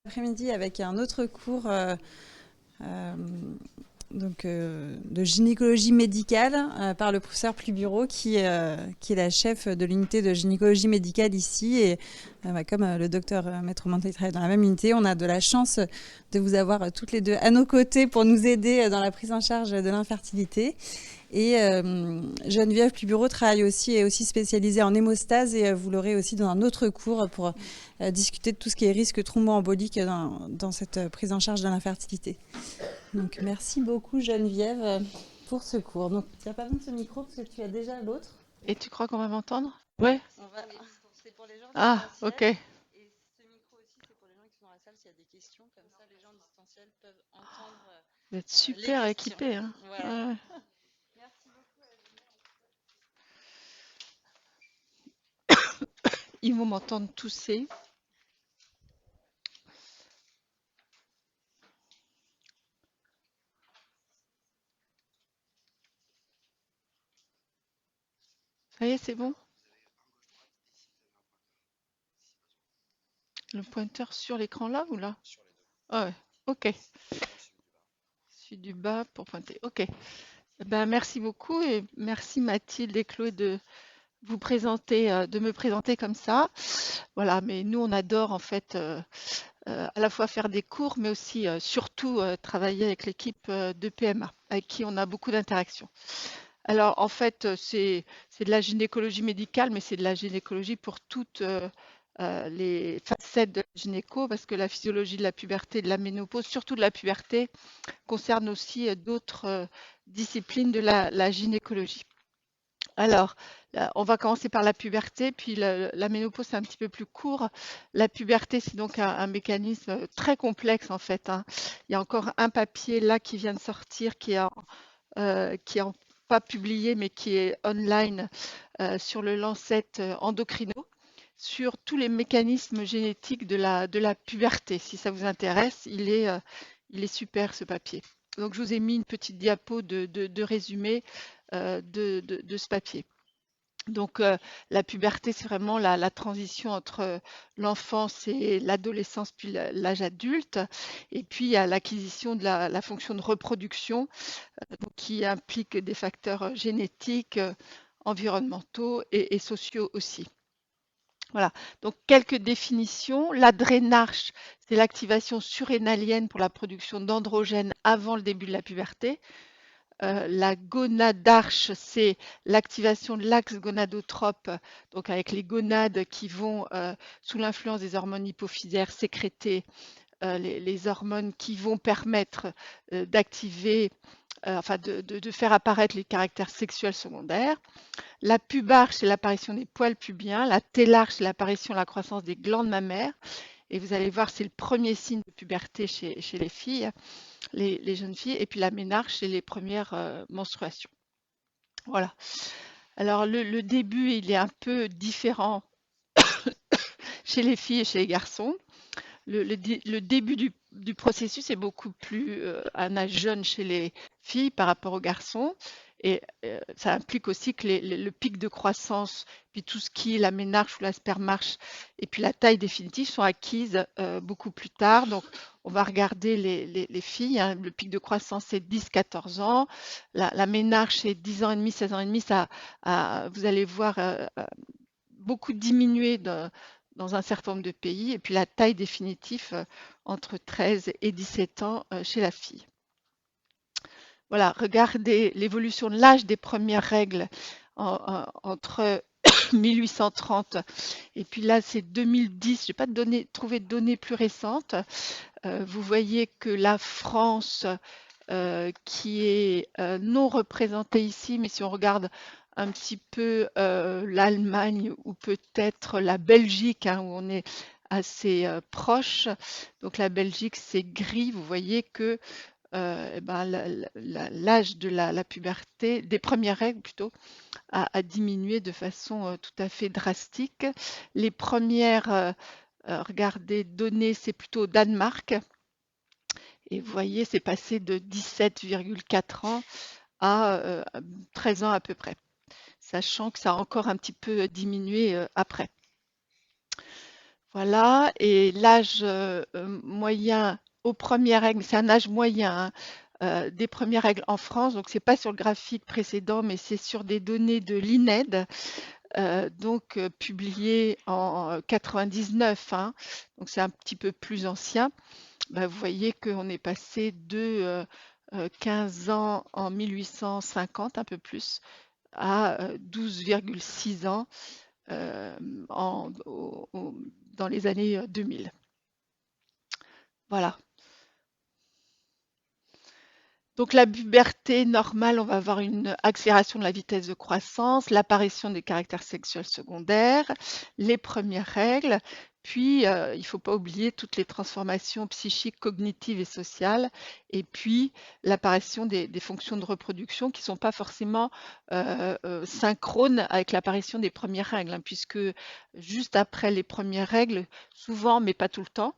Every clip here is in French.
Après-midi avec un autre cours euh, de gynécologie médicale par le professeur Plubureau qui est la chef de l'unité de gynécologie médicale ici. Et comme le docteur Maître Mantel travaille dans la même unité, on a de la chance de vous avoir toutes les deux à nos côtés pour nous aider dans la prise en charge de l'infertilité. Et Geneviève Plubureau travaille aussi, est aussi spécialisée en hémostase et vous l'aurez aussi dans un autre cours pour discuter de tout ce qui est risque thromboembolique dans cette prise en charge de l'infertilité. Donc merci beaucoup Geneviève pour ce cours. Donc tu n'as pas besoin de ce micro parce que tu as déjà l'autre. Et tu crois qu'on va m'entendre? Ouais. C'est pour les gens Ah, distanciels. ok. Et ce micro aussi, c'est pour les gens qui sont dans la salle. S'il y a des questions, comme ça, les gens distanciels peuvent entendre Vous êtes les super questions. équipés, hein. Voilà. Ouais. Merci beaucoup. Ils vont m'entendre tousser. Ça y est, c'est bon? Le pointeur sur l'écran là ou là? Ah ouais, ok. Celui du bas pour pointer. Ok. Ben, merci beaucoup et merci Mathilde et Chloé de vous présenter, de me présenter comme ça. Voilà, mais nous on adore en fait à la fois faire des cours, mais aussi surtout travailler avec l'équipe de PMA, avec qui on a beaucoup d'interactions. Alors en fait, c'est de la gynécologie médicale, mais c'est de la gynécologie pour toutes les facettes de la gynéco, parce que la physiologie de la puberté, de la ménopause, surtout de la puberté, concerne aussi d'autres disciplines de la gynécologie. Alors, on va commencer par la puberté, puis la ménopause, c'est un petit peu plus court. La puberté, c'est donc un mécanisme très complexe en fait, hein. Il y a encore un papier là qui vient de sortir, qui est pas publié, mais qui est online sur le Lancet Endocrino, sur tous les mécanismes génétiques de la puberté. Si ça vous intéresse, il est super ce papier. Donc, je vous ai mis une petite diapo de résumé de ce papier. Donc, la puberté, c'est vraiment la transition entre l'enfance et l'adolescence, puis l'âge adulte. Et puis, il y a l'acquisition de la fonction de reproduction, donc, qui implique des facteurs génétiques, environnementaux et sociaux aussi. Voilà, donc quelques définitions. L'adrénarche, c'est l'activation surrénalienne pour la production d'androgènes avant le début de la puberté. La gonadarche, c'est l'activation de l'axe gonadotrope, donc avec les gonades qui vont, sous l'influence des hormones hypophysaires, sécréter les hormones qui vont permettre d'activer, enfin de faire apparaître les caractères sexuels secondaires. La pubarche, c'est l'apparition des poils pubiens. La télarche, c'est l'apparition, la croissance des glandes mammaires. Et vous allez voir, c'est le premier signe de puberté chez les filles, les jeunes filles. Et puis la ménarche, c'est les premières menstruations. Voilà. Alors le début, il est un peu différent chez les filles et chez les garçons. Le début du processus est beaucoup plus à un âge jeune chez les filles par rapport aux garçons. Et ça implique aussi que le pic de croissance, puis tout ce qui est la ménarche ou la spermarche, et puis la taille définitive sont acquises beaucoup plus tard. Donc, on va regarder les filles, hein. Le pic de croissance, c'est 10-14 ans. La ménarche, c'est 10 ans et demi, 16 ans et demi. Vous allez voir beaucoup diminuer dans un certain nombre de pays, et puis la taille définitive entre 13 et 17 ans chez la fille. Voilà, regardez l'évolution de l'âge des premières règles entre 1830 et puis là c'est 2010. Je n'ai pas trouvé de données plus récentes. Vous voyez que la France, qui est non représentée ici, mais si on regarde un petit peu l'Allemagne ou peut-être la Belgique, hein, où on est assez proche. Donc la Belgique, c'est gris. Vous voyez que eh ben, l'âge de la puberté, des premières règles plutôt, a diminué de façon tout à fait drastique. Les premières, regardez, données, c'est plutôt au Danemark. Et vous voyez, c'est passé de 17,4 ans à 13 ans à peu près, sachant que ça a encore un petit peu diminué après. Voilà, et l'âge moyen aux premières règles, c'est un âge moyen hein, des premières règles en France, donc c'est pas sur le graphique précédent, mais c'est sur des données de l'INED, donc publiées en 99, hein, donc c'est un petit peu plus ancien. Bah, vous voyez qu'on est passé de 15 ans en 1850, un peu plus, à 12,6 ans euh, dans les années 2000. Voilà. Donc la puberté normale, on va avoir une accélération de la vitesse de croissance, l'apparition des caractères sexuels secondaires, les premières règles, puis il ne faut pas oublier toutes les transformations psychiques, cognitives et sociales, et puis l'apparition des fonctions de reproduction qui ne sont pas forcément synchrones avec l'apparition des premières règles, hein, puisque juste après les premières règles, souvent, mais pas tout le temps,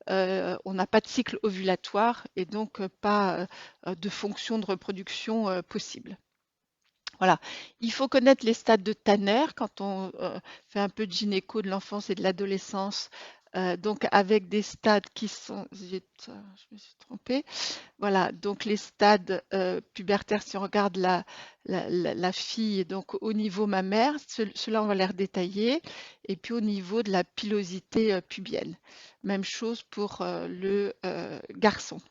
on n'a pas de cycle ovulatoire et donc pas de fonction de reproduction possible. Voilà. Il faut connaître les stades de Tanner quand on fait un peu de gynéco de l'enfance et de l'adolescence. Donc avec des stades qui sont, je me suis trompée. Voilà, donc les stades pubertaires, si on regarde la fille, donc au niveau mammaire, cela on va les redétailler, et puis au niveau de la pilosité pubienne. Même chose pour le garçon.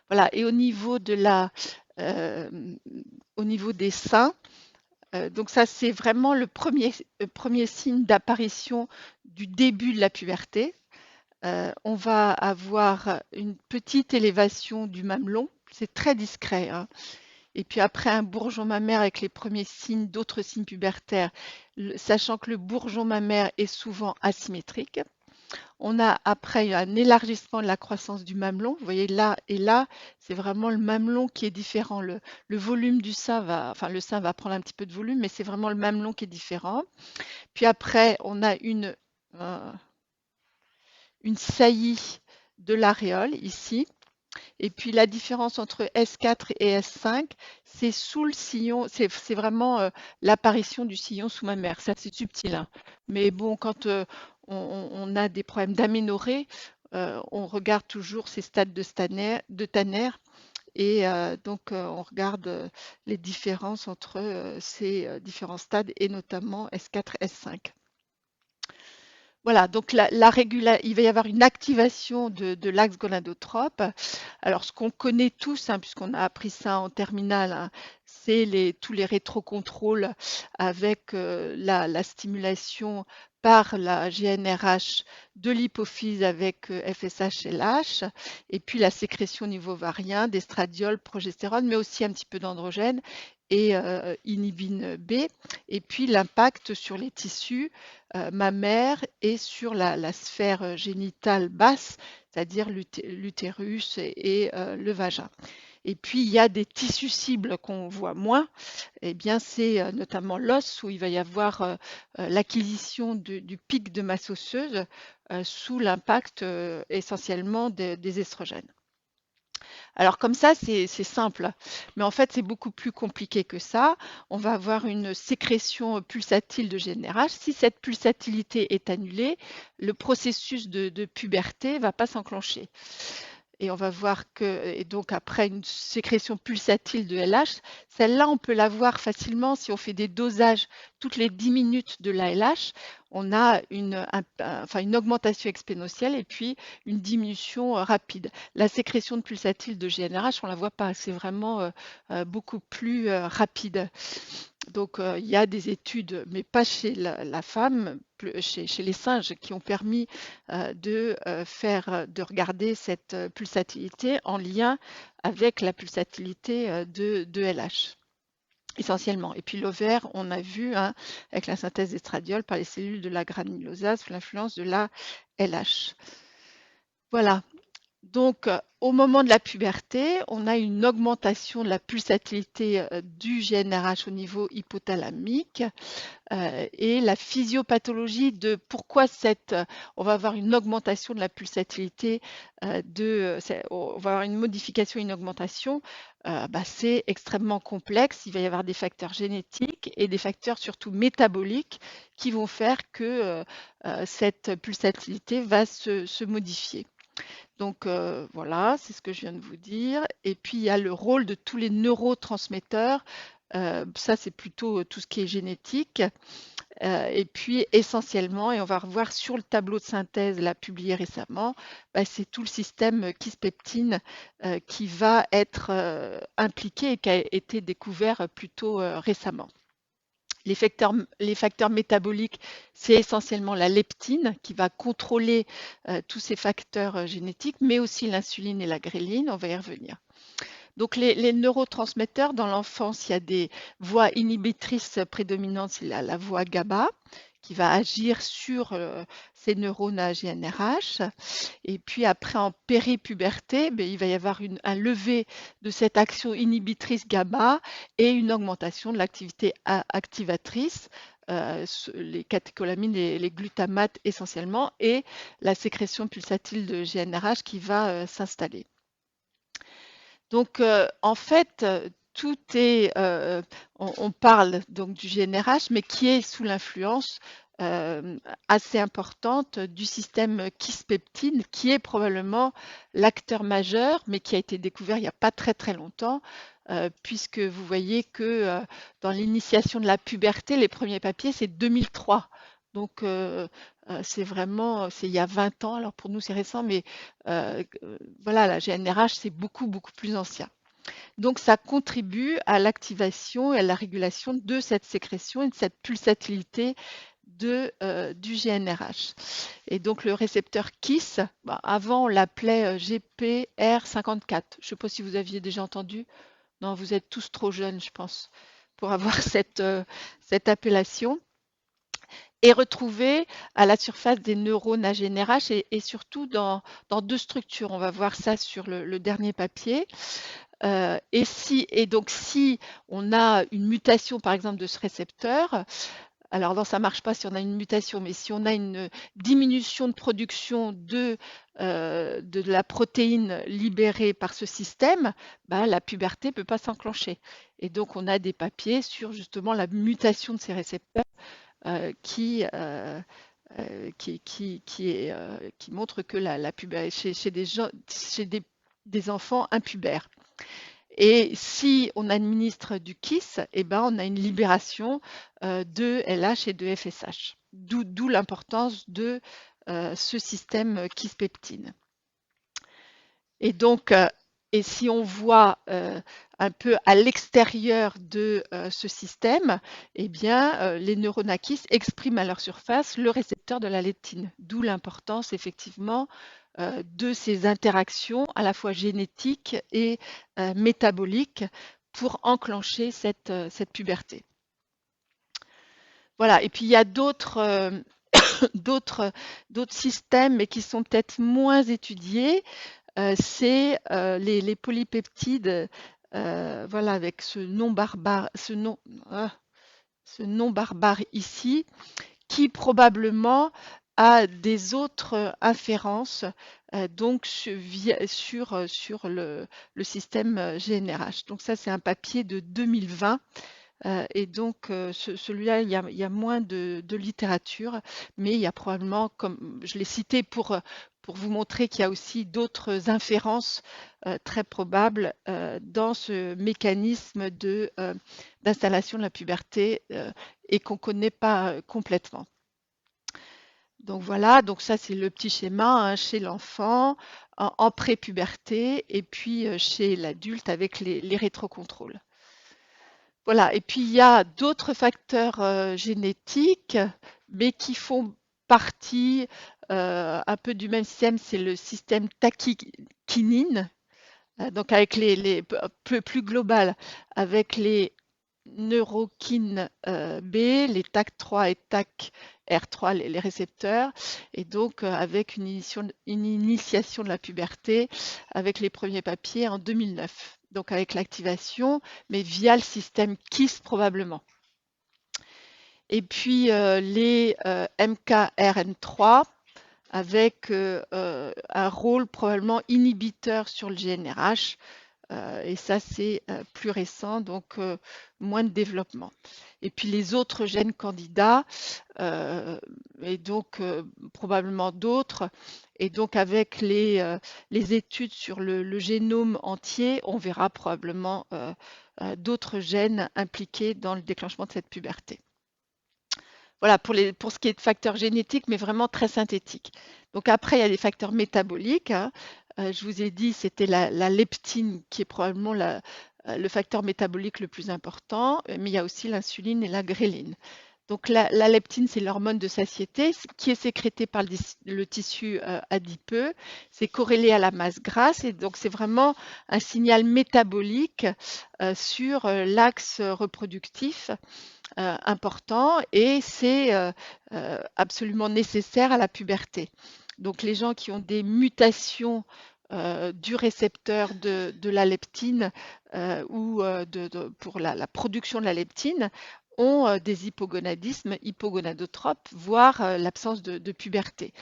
Voilà, et euh, au niveau des seins, donc ça c'est vraiment le premier signe d'apparition du début de la puberté. On va avoir une petite élévation du mamelon, c'est très discret, hein. Et puis après un bourgeon mammaire avec les premiers signes, d'autres signes pubertaires, sachant que le bourgeon mammaire est souvent asymétrique. On a après un élargissement de la croissance du mamelon. Vous voyez là et là, c'est vraiment le mamelon qui est différent. Le volume du sein va, enfin le sein va prendre un petit peu de volume, mais c'est vraiment le mamelon qui est différent. Puis après, on a une saillie de l'aréole ici. Et puis la différence entre S4 et S5, c'est sous le sillon, c'est vraiment l'apparition du sillon sous-mammaire. C'est assez subtil, hein. Mais bon, quand on a des problèmes d'aménorrhée, on regarde toujours ces stades de Tanner et donc on regarde les différences entre ces différents stades et notamment S4, S5. Voilà, donc il va y avoir une activation de l'axe gonadotrope. Alors, ce qu'on connaît tous, hein, puisqu'on a appris ça en terminale, hein, c'est tous les rétrocontrôles avec la stimulation par la GnRH de l'hypophyse avec FSH et LH, et puis la sécrétion au niveau ovarien d'estradiol, progestérone, mais aussi un petit peu d'androgène et inhibine B, et puis l'impact sur les tissus mammaires et sur la sphère génitale basse, c'est-à-dire l'utérus et le vagin. Et puis, il y a des tissus cibles qu'on voit moins. Eh bien, c'est notamment l'os où il va y avoir l'acquisition du pic de masse osseuse sous l'impact essentiellement des estrogènes. Alors comme ça, c'est simple, mais en fait, c'est beaucoup plus compliqué que ça. On va avoir une sécrétion pulsatile de GnRH. Si cette pulsatilité est annulée, le processus de puberté ne va pas s'enclencher. Et on va voir que, et donc après une sécrétion pulsatile de LH, celle-là, on peut l'avoir facilement si on fait des dosages toutes les 10 minutes de la LH. On a une augmentation exponentielle et puis une diminution rapide. La sécrétion de pulsatile de GnRH, on ne la voit pas, c'est vraiment beaucoup plus rapide. Donc, il y a des études, mais pas chez la femme, chez les singes, qui ont permis de regarder cette pulsatilité en lien avec la pulsatilité de LH, essentiellement. Et puis l'ovaire, on a vu hein, avec la synthèse d'estradiol par les cellules de la granulosase sous l'influence de la LH. Voilà. Donc, au moment de la puberté, on a une augmentation de la pulsatilité du GnRH au niveau hypothalamique et la physiopathologie de pourquoi on va avoir une augmentation de la pulsatilité, on va avoir une modification, une augmentation, c'est extrêmement complexe. Il va y avoir des facteurs génétiques et des facteurs surtout métaboliques qui vont faire que cette pulsatilité va se modifier. Donc voilà, c'est ce que je viens de vous dire. Et puis il y a le rôle de tous les neurotransmetteurs. Ça, c'est plutôt tout ce qui est génétique. Et puis essentiellement, et on va revoir sur le tableau de synthèse là publié récemment, c'est tout le système kispeptine qui va être impliqué et qui a été découvert plutôt récemment. Les facteurs métaboliques, c'est essentiellement la leptine qui va contrôler tous ces facteurs génétiques, mais aussi l'insuline et la gréline, on va y revenir. Donc les neurotransmetteurs, dans l'enfance, il y a des voies inhibitrices prédominantes, c'est la voie GABA qui va agir sur ces neurones à GnRH. Et puis après, en péripuberté, il va y avoir un lever de cette action inhibitrice GABA et une augmentation de l'activité activatrice, les catécholamines et les glutamates essentiellement, et la sécrétion pulsatile de GnRH qui va s'installer. Donc, en fait, tout est, on parle donc du GnRH, mais qui est sous l'influence assez importante du système kispeptine, qui est probablement l'acteur majeur, mais qui a été découvert il n'y a pas très très longtemps, puisque vous voyez que dans l'initiation de la puberté, les premiers papiers, c'est 2003. Donc, c'est vraiment, c'est il y a 20 ans. Alors pour nous, c'est récent, mais voilà, la GnRH, c'est beaucoup, beaucoup plus ancien. Donc, ça contribue à l'activation et à la régulation de cette sécrétion et de cette pulsatilité du GnRH. Et donc, le récepteur KISS, avant, on l'appelait GPR54. Je ne sais pas si vous aviez déjà entendu. Non, vous êtes tous trop jeunes, je pense, pour avoir cette appellation. Est retrouvé à la surface des neurones à GnRH et surtout dans deux structures. On va voir ça sur le dernier papier. Et donc, si on a une mutation, par exemple, de ce récepteur, alors non, ça ne marche pas si on a une mutation, mais si on a une diminution de production de la protéine libérée par ce système, la puberté ne peut pas s'enclencher. Et donc, on a des papiers sur justement la mutation de ces récepteurs qui montre que la puberté chez des enfants impubères. Et si on administre du KISS, on a une libération de LH et de FSH. D'où l'importance de ce système kispeptine. Et donc, et si on voit un peu à l'extérieur de ce système, les neurones à KISS expriment à leur surface le récepteur de la leptine. D'où l'importance effectivement de ces interactions à la fois génétiques et métaboliques pour enclencher cette puberté. Voilà, et puis il y a d'autres systèmes, mais qui sont peut-être moins étudiés. C'est les polypeptides, voilà, avec ce nom barbare ici, qui probablement a des autres inférences donc sur le système GnRH. Donc ça, c'est un papier de 2020. Et donc, celui-là, il y a moins de littérature, mais il y a probablement, comme je l'ai cité pour vous montrer qu'il y a aussi d'autres inférences très probables dans ce mécanisme d'installation de la puberté et qu'on ne connaît pas complètement. Donc voilà, donc ça c'est le petit schéma chez l'enfant, en prépuberté, et puis chez l'adulte avec les rétrocontrôles. Voilà, et puis il y a d'autres facteurs génétiques, mais qui font partie un peu du même système, c'est le système tachykinine, donc avec plus global, avec les neurokines B, les TAC3 et TAC R3, les récepteurs, et donc avec une initiation de la puberté avec les premiers papiers en 2009. Donc avec l'activation, mais via le système KISS probablement. Et puis les MKRN3 avec un rôle probablement inhibiteur sur le GnRH. Et ça, c'est plus récent, donc moins de développement. Et puis les autres gènes candidats, et donc probablement d'autres. Et donc avec les études sur le génome entier, on verra probablement d'autres gènes impliqués dans le déclenchement de cette puberté. Voilà, pour ce qui est de facteurs génétiques, mais vraiment très synthétiques. Donc après, il y a des facteurs métaboliques, hein. Je vous ai dit, c'était la leptine qui est probablement le facteur métabolique le plus important, mais il y a aussi l'insuline et la gréline. Donc la leptine, c'est l'hormone de satiété qui est sécrétée par le tissu adipeux. C'est corrélé à la masse grasse et donc c'est vraiment un signal métabolique sur l'axe reproductif important et c'est absolument nécessaire à la puberté. Donc les gens qui ont des mutations du récepteur de la leptine ou pour la production de la leptine ont des hypogonadismes hypogonadotropes, voire l'absence de puberté.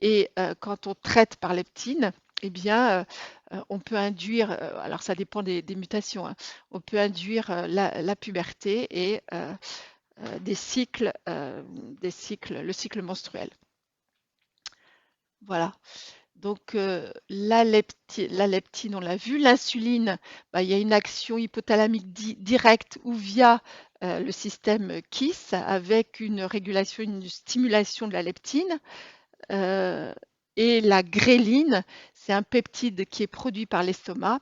Et quand on traite par leptine, eh bien, on peut induire, alors ça dépend des mutations, hein, on peut induire la puberté et le cycle menstruel. Voilà. Donc la leptine, on l'a vu. L'insuline, il y a une action hypothalamique directe ou via le système KISS avec une régulation, une stimulation de la leptine. Et la gréline, c'est un peptide qui est produit par l'estomac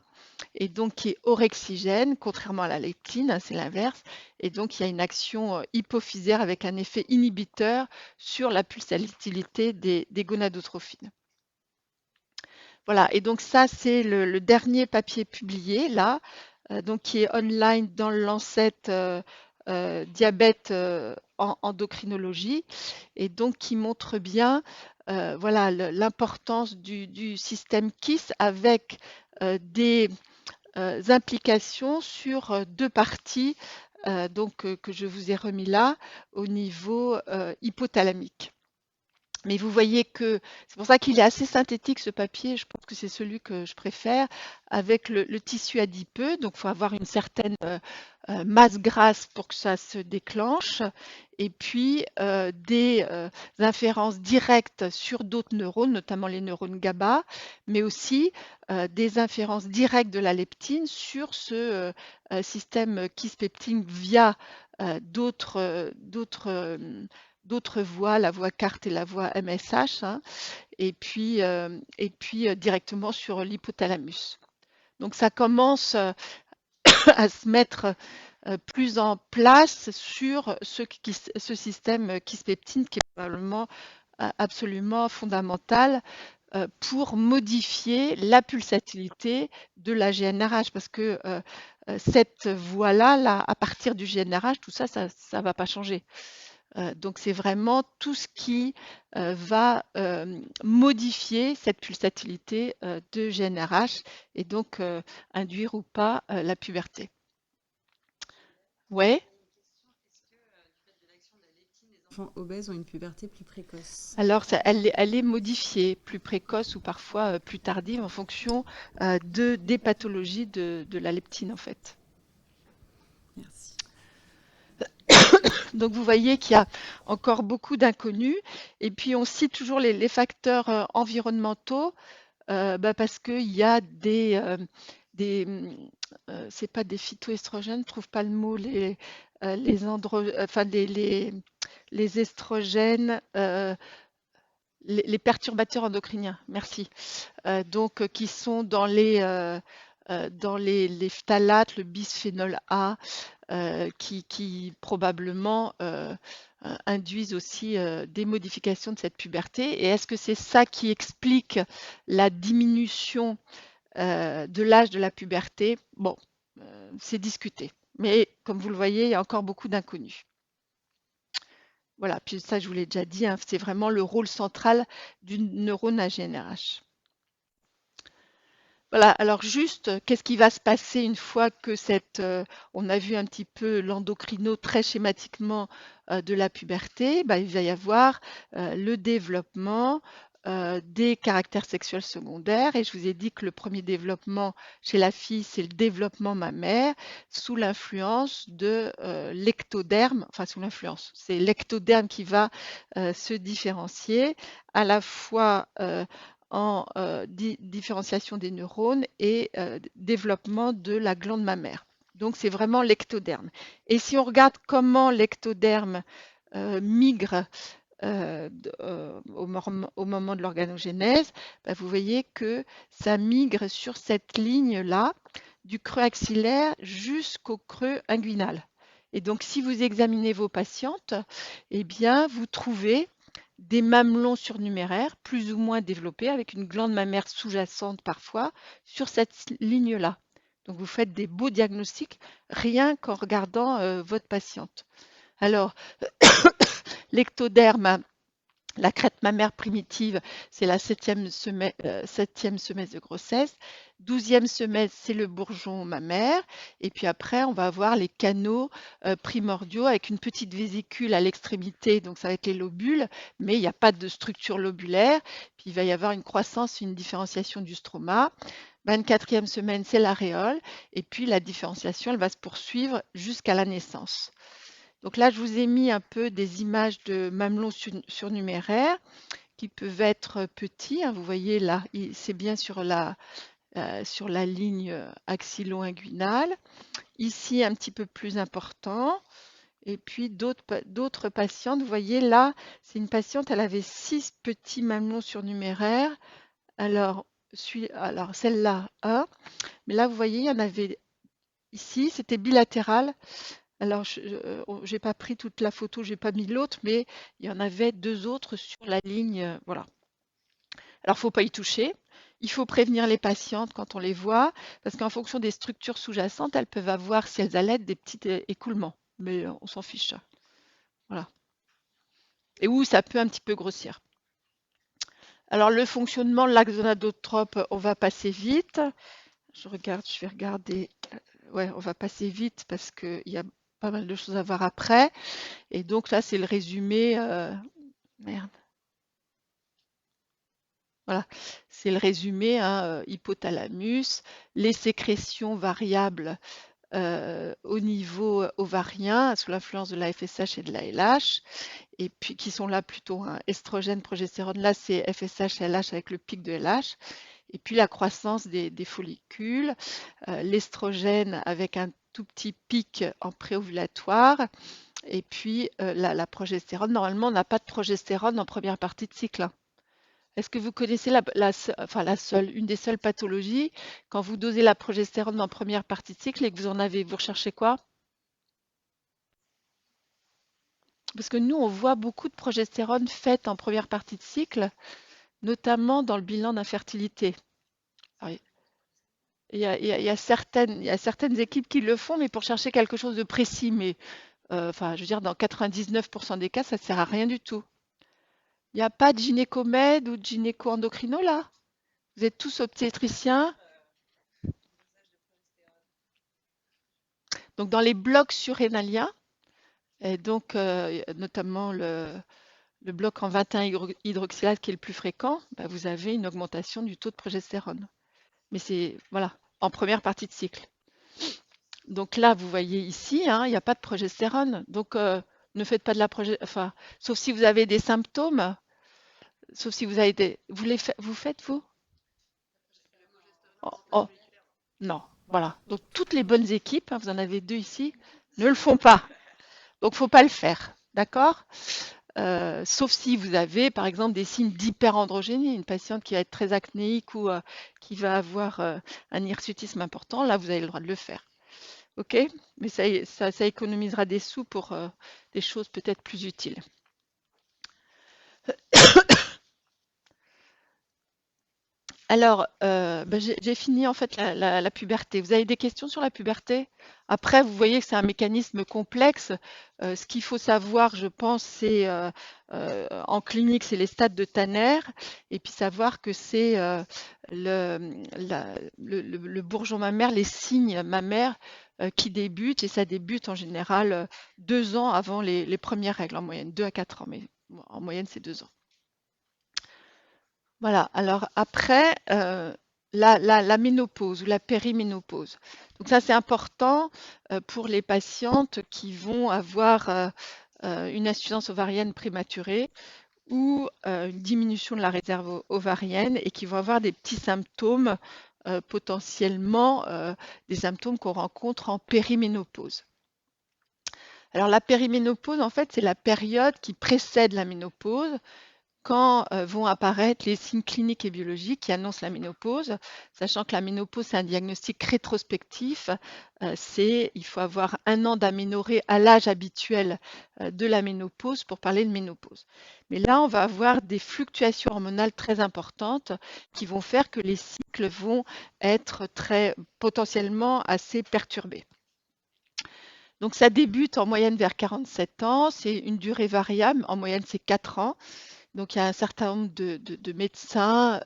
et donc qui est orexigène, contrairement à la leptine, hein, c'est l'inverse. Et donc il y a une action hypophysaire avec un effet inhibiteur sur la pulsatilité des gonadotrophines. Voilà, et donc ça c'est le dernier papier publié là, donc qui est online dans le Lancet diabète en endocrinologie, et donc qui montre bien voilà l'importance du système KISS avec des implications sur deux parties donc, que je vous ai remis là au niveau hypothalamique. Mais vous voyez que c'est pour ça qu'il est assez synthétique ce papier, je pense que c'est celui que je préfère, avec le tissu adipeux, donc il faut avoir une certaine masse grasse pour que ça se déclenche, et puis des inférences directes sur d'autres neurones, notamment les neurones GABA, mais aussi des inférences directes de la leptine sur ce système kispeptine via d'autres voies, la voie CART et la voie MSH, hein, et puis directement sur l'hypothalamus. Donc ça commence à se mettre plus en place sur ce système kispeptine qui est probablement absolument fondamental pour modifier la pulsatilité de la GnRH, parce que cette voie-là, à partir du GnRH, tout ça, ça ne va pas changer. Donc c'est vraiment tout ce qui va modifier cette pulsatilité de GnRH et donc induire ou pas la puberté. Ouais. Les enfants obèses ont une puberté plus précoce. Alors elle est modifiée, plus précoce ou parfois plus tardive en fonction des pathologies de la leptine en fait. Merci. Donc vous voyez qu'il y a encore beaucoup d'inconnus. Et puis on cite toujours les facteurs environnementaux parce qu'il y a c'est pas des phytoestrogènes, je ne trouve pas le mot, les estrogènes, les perturbateurs endocriniens, merci. Donc qui sont dans les phtalates, le bisphénol A, qui probablement induisent aussi des modifications de cette puberté. Et est-ce que c'est ça qui explique la diminution de l'âge de la puberté? Bon, c'est discuté. Mais comme vous le voyez, il y a encore beaucoup d'inconnus. Voilà, puis ça, je vous l'ai déjà dit, hein, c'est vraiment le rôle central du neurone AGNRH. Voilà, alors juste, qu'est-ce qui va se passer une fois que on a vu un petit peu l'endocrino très schématiquement de la puberté, bah, il va y avoir le développement des caractères sexuels secondaires. Et je vous ai dit que le premier développement chez la fille, c'est le développement mammaire sous l'influence de l'ectoderme, enfin sous l'influence, c'est l'ectoderme qui va se différencier à la fois en différenciation des neurones et développement de la glande mammaire. Donc c'est vraiment l'ectoderme. Et si on regarde comment l'ectoderme migre au moment de l'organogénèse, bah, vous voyez que ça migre sur cette ligne-là, du creux axillaire jusqu'au creux inguinal. Et donc si vous examinez vos patientes, eh bien vous trouvez des mamelons surnuméraires plus ou moins développés avec une glande mammaire sous-jacente parfois sur cette ligne-là. Donc vous faites des beaux diagnostics rien qu'en regardant votre patiente. Alors, l'ectoderme, la crête mammaire primitive, c'est la septième semestre de grossesse. 12e semestre, c'est le bourgeon mammaire. Et puis après, on va avoir les canaux primordiaux avec une petite vésicule à l'extrémité, donc ça va être les lobules, mais il n'y a pas de structure lobulaire. Puis il va y avoir une croissance, une différenciation du stroma. 24e semaine, c'est l'aréole. Et puis la différenciation, elle va se poursuivre jusqu'à la naissance. Donc là, je vous ai mis un peu des images de mamelons surnuméraires qui peuvent être petits, hein. Vous voyez là, c'est bien sur la ligne axillo-inguinale. Ici, un petit peu plus important. Et puis d'autres patientes, vous voyez là, c'est une patiente, elle avait 6 petits mamelons surnuméraires. Alors celle-là, 1. Mais là, vous voyez, il y en avait ici, c'était bilatéral. Alors, je n'ai pas pris toute la photo, j'ai pas mis l'autre, mais il y en avait 2 autres sur la ligne, voilà. Alors, faut pas y toucher. Il faut prévenir les patientes quand on les voit, parce qu'en fonction des structures sous-jacentes, elles peuvent avoir, si elles allaitent, des petits écoulements. Mais on s'en fiche. Voilà. Et où ça peut un petit peu grossir. Alors, le fonctionnement de l'axe gonadotrope, on va passer vite. Je vais regarder. Ouais, on va passer vite parce qu'il y a pas mal de choses à voir après. Et donc là, c'est le résumé. Merde. Voilà, c'est le résumé, hein, hypothalamus, les sécrétions variables au niveau ovarien sous l'influence de la FSH et de la LH, et puis qui sont là plutôt estrogène, progestérone. Là, c'est FSH et LH avec le pic de LH. Et puis la croissance des follicules, l'estrogène avec un tout petit pic en préovulatoire. Et puis la progestérone, normalement, on n'a pas de progestérone en première partie de cycle. Est-ce que vous connaissez une des seules pathologies, quand vous dosez la progestérone en première partie de cycle et que vous en avez, vous recherchez quoi? Parce que nous, on voit beaucoup de progestérone faite en première partie de cycle, notamment dans le bilan d'infertilité. Alors, il y a certaines équipes qui le font, mais pour chercher quelque chose de précis. Mais je veux dire, dans 99% des cas, ça ne sert à rien du tout. Il n'y a pas de gynécomède ou de gynéco-endocrino là? Vous êtes tous obstétriciens? Donc, dans les blocs surrénaliens, et donc notamment le bloc en 21 hydroxylase qui est le plus fréquent, bah, vous avez une augmentation du taux de progestérone. Mais c'est, voilà, en première partie de cycle. Donc là, vous voyez ici, hein, il n'y a pas de progestérone. Donc, ne faites pas de la progestérone, enfin, sauf si vous avez des symptômes, sauf si vous avez des... Vous faites, vous? Oh, oh, non, voilà. Donc, toutes les bonnes équipes, hein, vous en avez 2 ici, ne le font pas. Donc, faut pas le faire, d'accord? Sauf si vous avez, par exemple, des signes d'hyperandrogénie, une patiente qui va être très acnéique ou qui va avoir un hirsutisme important, là, vous avez le droit de le faire. OK? Mais ça économisera des sous pour des choses peut-être plus utiles. Alors, j'ai fini en fait la puberté. Vous avez des questions sur la puberté? Après, vous voyez que c'est un mécanisme complexe. Ce qu'il faut savoir, je pense, c'est en clinique, c'est les stades de Tanner, et puis savoir que c'est le bourgeon mammaire, les signes mammaires qui débutent, et ça débute en général 2 ans avant les premières règles, en moyenne, 2 à 4 ans, mais bon, en moyenne, c'est 2 ans. Voilà, alors après, la ménopause ou la périménopause. Donc ça, c'est important pour les patientes qui vont avoir une insuffisance ovarienne prématurée ou une diminution de la réserve ovarienne et qui vont avoir des petits symptômes, potentiellement des symptômes qu'on rencontre en périménopause. Alors la périménopause, en fait, c'est la période qui précède la ménopause quand vont apparaître les signes cliniques et biologiques qui annoncent la ménopause, sachant que la ménopause, c'est un diagnostic rétrospectif. Il faut avoir 1 an d'aménorrhée à l'âge habituel de la ménopause pour parler de ménopause. Mais là, on va avoir des fluctuations hormonales très importantes qui vont faire que les cycles vont être potentiellement assez perturbés. Donc ça débute en moyenne vers 47 ans, c'est une durée variable, en moyenne c'est 4 ans. Donc il y a un certain nombre de médecins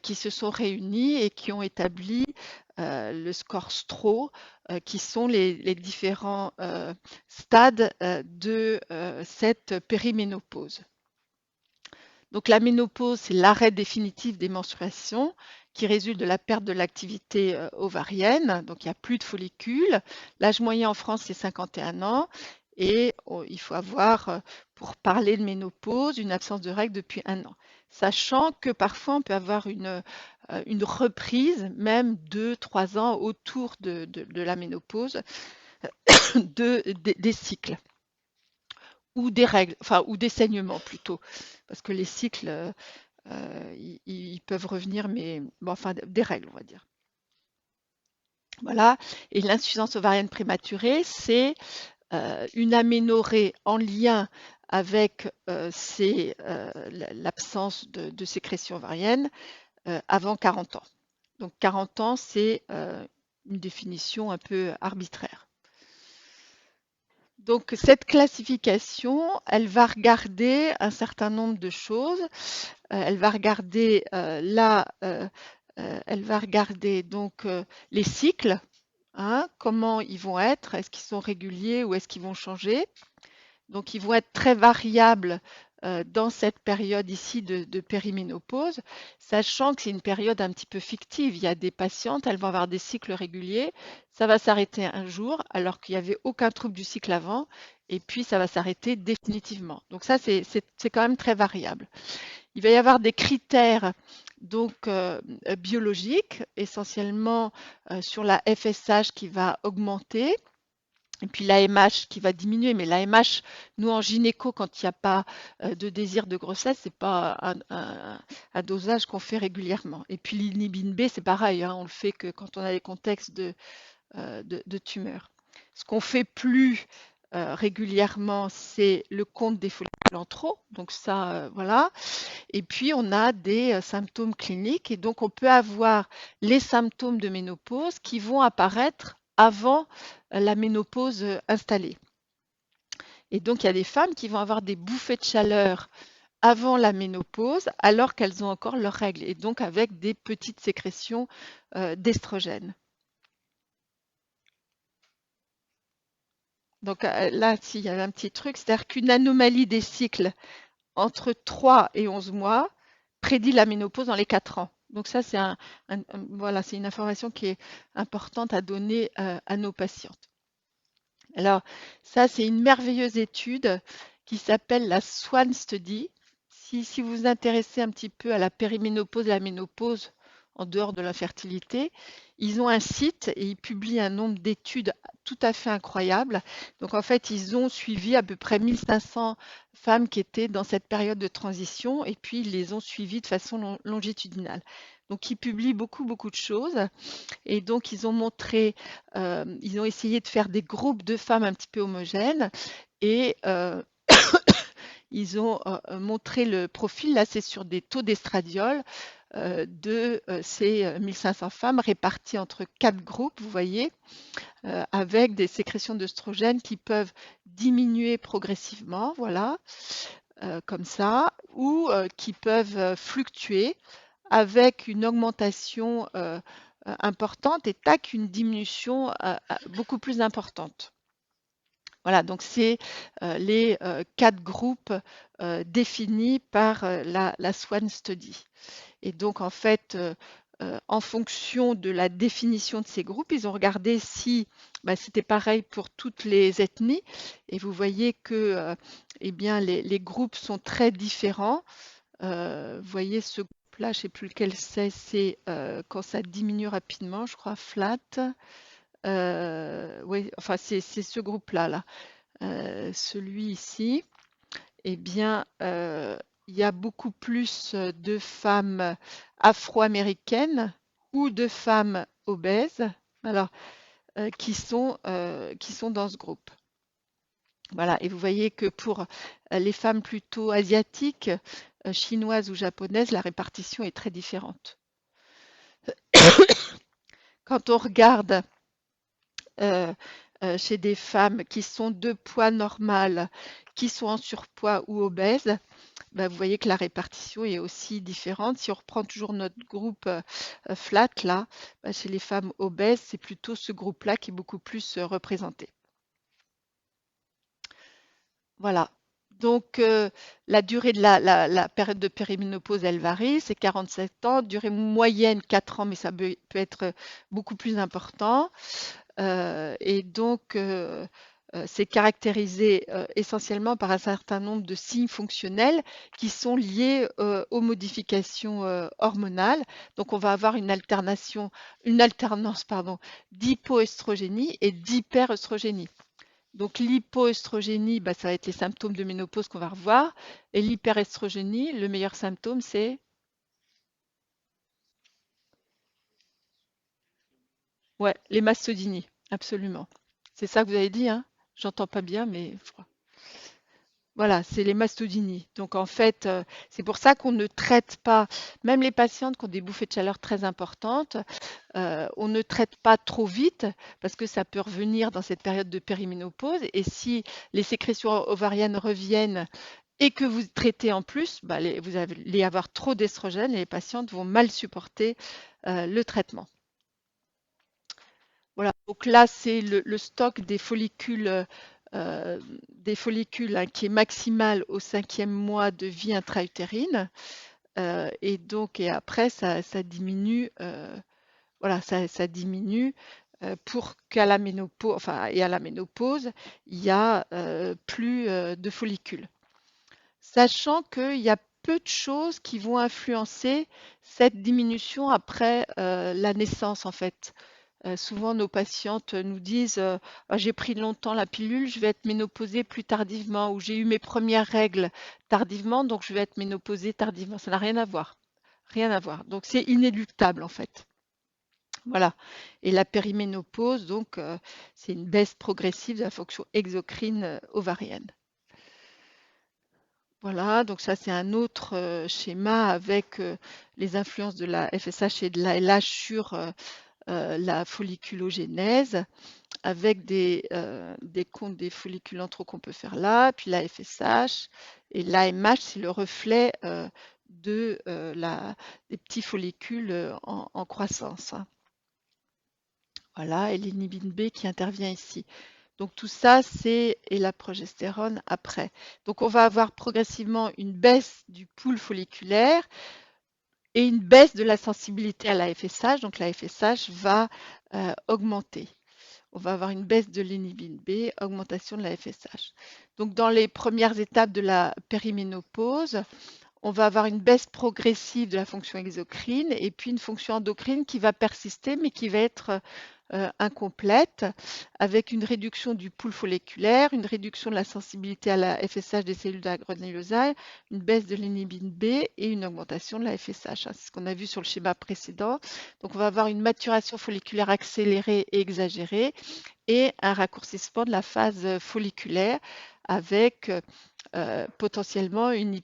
qui se sont réunis et qui ont établi le score STRO, qui sont les différents stades de cette périménopause. Donc la ménopause, c'est l'arrêt définitif des menstruations qui résulte de la perte de l'activité ovarienne. Donc il n'y a plus de follicules. L'âge moyen en France, c'est 51 ans. Et il faut avoir, pour parler de ménopause, une absence de règles depuis 1 an. Sachant que parfois on peut avoir une reprise, même 2-3 ans autour de la ménopause, des cycles ou des règles, enfin, ou des saignements plutôt, parce que les cycles, ils peuvent revenir, mais bon, enfin, des règles, on va dire. Voilà. Et l'insuffisance ovarienne prématurée, c'est une aménorrhée en lien avec l'absence de sécrétion ovarienne avant 40 ans. Donc 40 ans, c'est une définition un peu arbitraire. Donc cette classification, elle va regarder un certain nombre de choses. Elle va regarder elle va regarder donc les cycles, hein, comment ils vont être, est-ce qu'ils sont réguliers ou est-ce qu'ils vont changer. Donc ils vont être très variables dans cette période ici de périménopause, sachant que c'est une période un petit peu fictive. Il y a des patientes, elles vont avoir des cycles réguliers, ça va s'arrêter un jour alors qu'il n'y avait aucun trouble du cycle avant, et puis ça va s'arrêter définitivement. Donc ça, c'est quand même très variable. Il va y avoir des critères donc biologiques, essentiellement sur la FSH qui va augmenter. Et puis l'AMH qui va diminuer, mais l'AMH, nous en gynéco, quand il n'y a pas de désir de grossesse, c'est pas un dosage qu'on fait régulièrement. Et puis l'inhibine B, c'est pareil, hein, on le fait que quand on a des contextes de tumeurs. Ce qu'on fait plus régulièrement, c'est le compte des follicules en trop, donc ça, voilà. Et puis on a des symptômes cliniques, et donc on peut avoir les symptômes de ménopause qui vont apparaître avant la ménopause installée. Et donc il y a des femmes qui vont avoir des bouffées de chaleur avant la ménopause alors qu'elles ont encore leurs règles, et donc avec des petites sécrétions d'estrogène. Donc là, s'il y avait un petit truc, c'est-à-dire qu'une anomalie des cycles entre 3 et 11 mois prédit la ménopause dans les 4 ans. Donc ça, c'est voilà, c'est une information qui est importante à donner à nos patientes. Alors ça, c'est une merveilleuse étude qui s'appelle la SWAN Study. Si vous vous intéressez un petit peu à la périménopause et la ménopause en dehors de l'infertilité, ils ont un site et ils publient un nombre d'études tout à fait incroyable. Donc en fait, ils ont suivi à peu près 1500 femmes qui étaient dans cette période de transition, et puis ils les ont suivies de façon longitudinale. Donc ils publient beaucoup de choses, et donc ils ont montré, ils ont essayé de faire des groupes de femmes un petit peu homogènes, et ils ont montré le profil. Là, c'est sur des taux d'estradiol de ces 1500 femmes réparties entre 4 groupes, vous voyez, avec des sécrétions d'œstrogènes qui peuvent diminuer progressivement, voilà, comme ça, ou qui peuvent fluctuer avec une augmentation importante et tac, une diminution beaucoup plus importante. Voilà, donc c'est les 4 groupes définis par la Swan Study. Et donc, en fait, en fonction de la définition de ces groupes, ils ont regardé si c'était pareil pour toutes les ethnies. Et vous voyez que eh bien, les groupes sont très différents. Vous voyez ce groupe-là, je ne sais plus lequel c'est quand ça diminue rapidement, je crois, flat. Oui, enfin, c'est ce groupe-là, là. Celui ici, eh bien, il y a beaucoup plus de femmes afro-américaines ou de femmes obèses, alors, qui sont dans ce groupe. Voilà, et vous voyez que pour les femmes plutôt asiatiques, chinoises ou japonaises, la répartition est très différente. Quand on regarde chez des femmes qui sont de poids normal, qui sont en surpoids ou obèses, vous voyez que la répartition est aussi différente. Si on reprend toujours notre groupe flat, là, chez les femmes obèses, c'est plutôt ce groupe-là qui est beaucoup plus représenté. Voilà. Donc, la durée de la période de périménopause, elle varie, c'est 47 ans, durée moyenne 4 ans, mais ça peut être beaucoup plus important. Et donc, c'est caractérisé essentiellement par un certain nombre de signes fonctionnels qui sont liés aux modifications hormonales. Donc, on va avoir une alternance d'hypoestrogénie et d'hyperestrogénie. Donc, l'hypoestrogénie, ça va être les symptômes de ménopause qu'on va revoir. Et l'hyperestrogénie, le meilleur symptôme, c'est les mastodinies, absolument. C'est ça que vous avez dit, hein? J'entends pas bien, mais voilà, c'est les mastodinies. Donc en fait, c'est pour ça qu'on ne traite pas, même les patientes qui ont des bouffées de chaleur très importantes, on ne traite pas trop vite parce que ça peut revenir dans cette période de périménopause. Et si les sécrétions ovariennes reviennent et que vous traitez en plus, vous allez avoir trop d'estrogènes et les patientes vont mal supporter le traitement. Voilà, donc là, c'est le stock des follicules qui est maximal au 5e mois de vie intra-utérine. Et après, ça diminue, voilà, ça diminue pour qu'à la ménopause, et à la ménopause, il y a plus de follicules. Sachant qu'il y a peu de choses qui vont influencer cette diminution après la naissance, en fait. Souvent, nos patientes nous disent ah, j'ai pris longtemps la pilule, je vais être ménopausée plus tardivement, ou j'ai eu mes premières règles tardivement, donc je vais être ménopausée tardivement. Ça n'a rien à voir. Rien à voir. Donc, c'est inéluctable en fait. Voilà. Et la périménopause, donc, c'est une baisse progressive de la fonction exocrine ovarienne. Voilà, donc ça c'est un autre schéma avec les influences de la FSH et de la LH sur la folliculogénèse, avec des comptes des follicules anthro qu'on peut faire là, puis la FSH, et l'AMH, c'est le reflet des petits follicules en croissance. Voilà, et l'inhibine B qui intervient ici. Donc tout ça, c'est la progestérone après. Donc on va avoir progressivement une baisse du pool folliculaire et une baisse de la sensibilité à la FSH. Donc la FSH va augmenter. On va avoir une baisse de l'inhibine B, augmentation de la FSH. Donc dans les premières étapes de la périménopause, on va avoir une baisse progressive de la fonction exocrine et puis une fonction endocrine qui va persister mais qui va être incomplète, avec une réduction du pool folliculaire, une réduction de la sensibilité à la FSH des cellules de la granulosale, une baisse de l'inhibine B et une augmentation de la FSH. C'est ce qu'on a vu sur le schéma précédent. Donc on va avoir une maturation folliculaire accélérée et exagérée et un raccourcissement de la phase folliculaire avec potentiellement une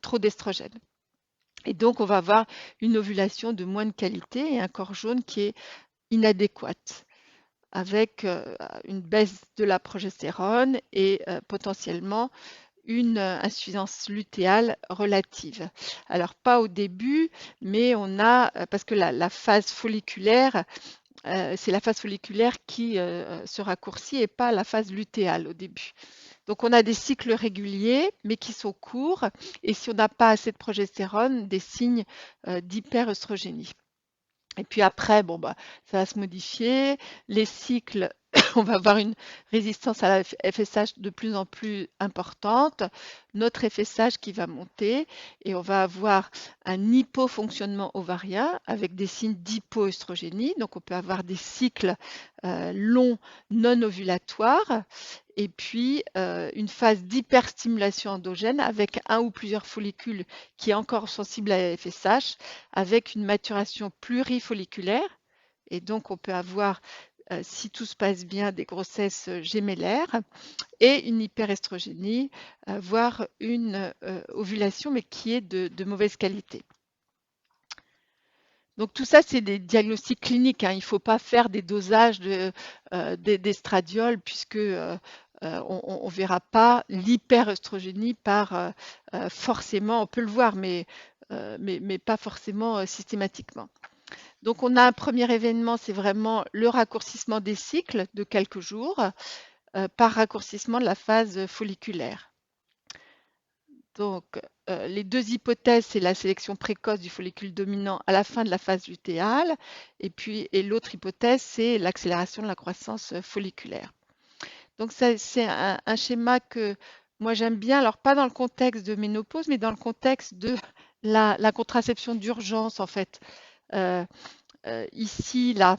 trop d'estrogène. Et donc, on va avoir une ovulation de moins de qualité et un corps jaune qui est inadéquate, avec une baisse de la progestérone et potentiellement une insuffisance lutéale relative. Alors pas au début, mais on a, parce que la phase folliculaire, c'est la phase folliculaire qui se raccourcit et pas la phase lutéale au début. Donc on a des cycles réguliers, mais qui sont courts, et si on n'a pas assez de progestérone, des signes d'hyperœstrogénie. Et puis après, bon, bah, ça va se modifier. Les cycles, on va avoir une résistance à la FSH de plus en plus importante, notre FSH qui va monter, et on va avoir un hypofonctionnement ovarien avec des signes d'hypoœstrogénie. Donc on peut avoir des cycles longs non ovulatoires, et puis une phase d'hyperstimulation endogène avec un ou plusieurs follicules qui est encore sensible à la FSH, avec une maturation plurifolliculaire. Et donc, on peut avoir, si tout se passe bien, des grossesses gémellaires et une hyperestrogénie, voire une ovulation, mais qui est de mauvaise qualité. Donc tout ça, c'est des diagnostics cliniques, hein. Il ne faut pas faire des dosages d'estradiol puisque on ne verra pas l'hyperœstrogénie par forcément, on peut le voir, mais pas forcément systématiquement. Donc on a un premier événement, c'est vraiment le raccourcissement des cycles de quelques jours par raccourcissement de la phase folliculaire. Donc les deux hypothèses, c'est la sélection précoce du follicule dominant à la fin de la phase lutéale, et l'autre hypothèse, c'est l'accélération de la croissance folliculaire. Donc c'est un schéma que moi j'aime bien, alors pas dans le contexte de ménopause, mais dans le contexte de la contraception d'urgence en fait. Ici, là,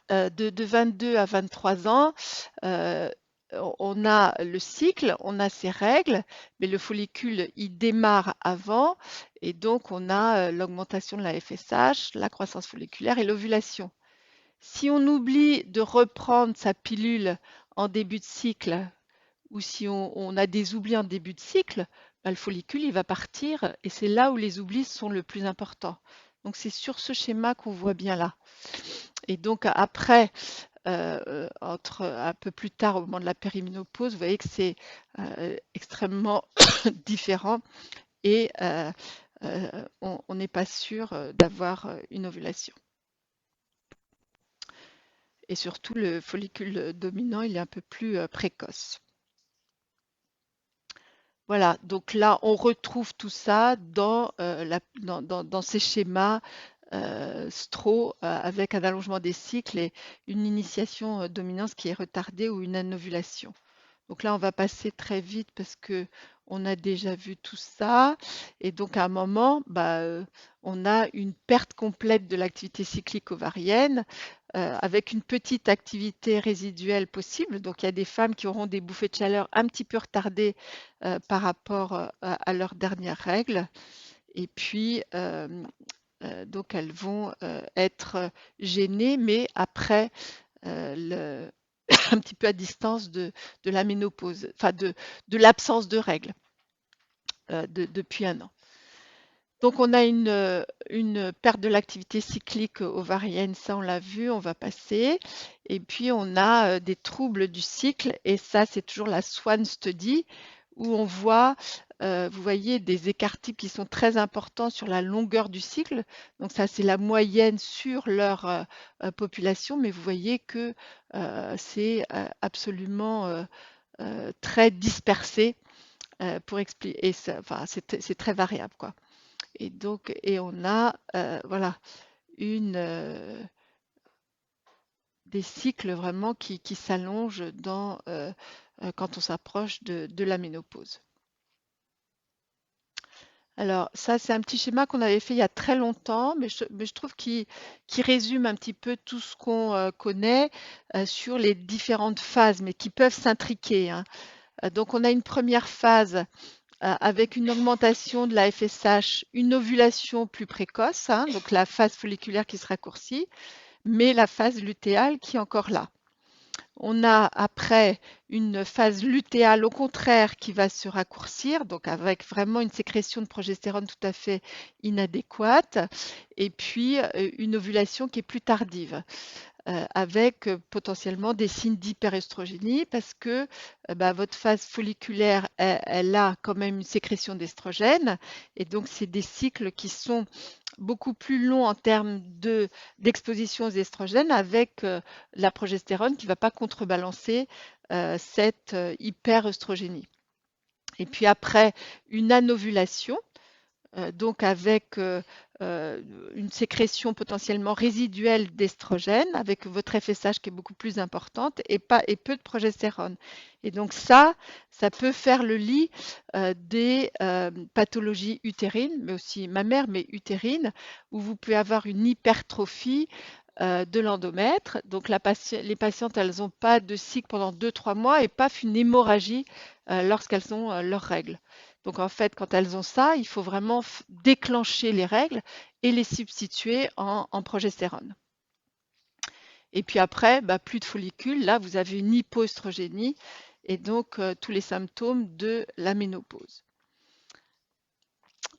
de 22 à 23 ans, on a le cycle, on a ses règles, mais le follicule, il démarre avant, et donc on a l'augmentation de la FSH, la croissance folliculaire et l'ovulation. Si on oublie de reprendre sa pilule en début de cycle, ou si on a des oublis en début de cycle, bah, le follicule, il va partir, et c'est là où les oublis sont le plus importants. Donc c'est sur ce schéma qu'on voit bien là. Et donc après, un peu plus tard, au moment de la périménopause, vous voyez que c'est extrêmement différent et on n'est pas sûr d'avoir une ovulation. Et surtout, le follicule dominant, il est un peu plus précoce. Voilà, donc là, on retrouve tout ça dans ces schémas STRO avec un allongement des cycles et une initiation dominance qui est retardée ou une anovulation. Donc là, on va passer très vite parce que on a déjà vu tout ça. Et donc, à un moment, on a une perte complète de l'activité cyclique ovarienne avec une petite activité résiduelle possible. Donc, il y a des femmes qui auront des bouffées de chaleur un petit peu retardées par rapport à leurs dernières règles. Et puis, donc, elles vont être gênées, mais après un petit peu à distance de la ménopause, enfin de l'absence de règles depuis un an. Donc on a une perte de l'activité cyclique ovarienne, ça on l'a vu, on va passer. Et puis on a des troubles du cycle, et ça c'est toujours la Swan Study, où on voit, vous voyez, des écarts types qui sont très importants sur la longueur du cycle. Donc ça c'est la moyenne sur leur population, mais vous voyez que c'est absolument très dispersé pour expliquer, enfin, c'est très variable, quoi. Et donc, on a voilà des cycles vraiment qui s'allongent quand on s'approche de la ménopause. Alors ça, c'est un petit schéma qu'on avait fait il y a très longtemps, mais je trouve qu'il résume un petit peu tout ce qu'on connaît sur les différentes phases, mais qui peuvent s'intriquer, hein. Donc on a une première phase avec une augmentation de la FSH, une ovulation plus précoce, hein, donc la phase folliculaire qui se raccourcit, mais la phase lutéale qui est encore là. On a après une phase lutéale au contraire qui va se raccourcir, donc avec vraiment une sécrétion de progestérone tout à fait inadéquate, et puis une ovulation qui est plus tardive. Avec potentiellement des signes d'hyperestrogénie parce que bah, votre phase folliculaire, elle a quand même une sécrétion d'estrogène et donc c'est des cycles qui sont beaucoup plus longs en termes d'exposition aux estrogènes avec la progestérone qui ne va pas contrebalancer cette hyperestrogénie. Et puis après une anovulation, donc avec une sécrétion potentiellement résiduelle d'estrogène, avec votre FSH qui est beaucoup plus importante et peu de progestérone. Et donc ça peut faire le lit des pathologies utérines, mais aussi mammaires, mais utérines, où vous pouvez avoir une hypertrophie de l'endomètre. Donc les patientes, elles n'ont pas de cycle pendant 2-3 mois et paf, une hémorragie lorsqu'elles ont leurs règles. Donc en fait, quand elles ont ça, il faut vraiment déclencher les règles et les substituer en progestérone. Et puis après, bah, plus de follicules. Là, vous avez une hypoestrogénie et donc tous les symptômes de la ménopause.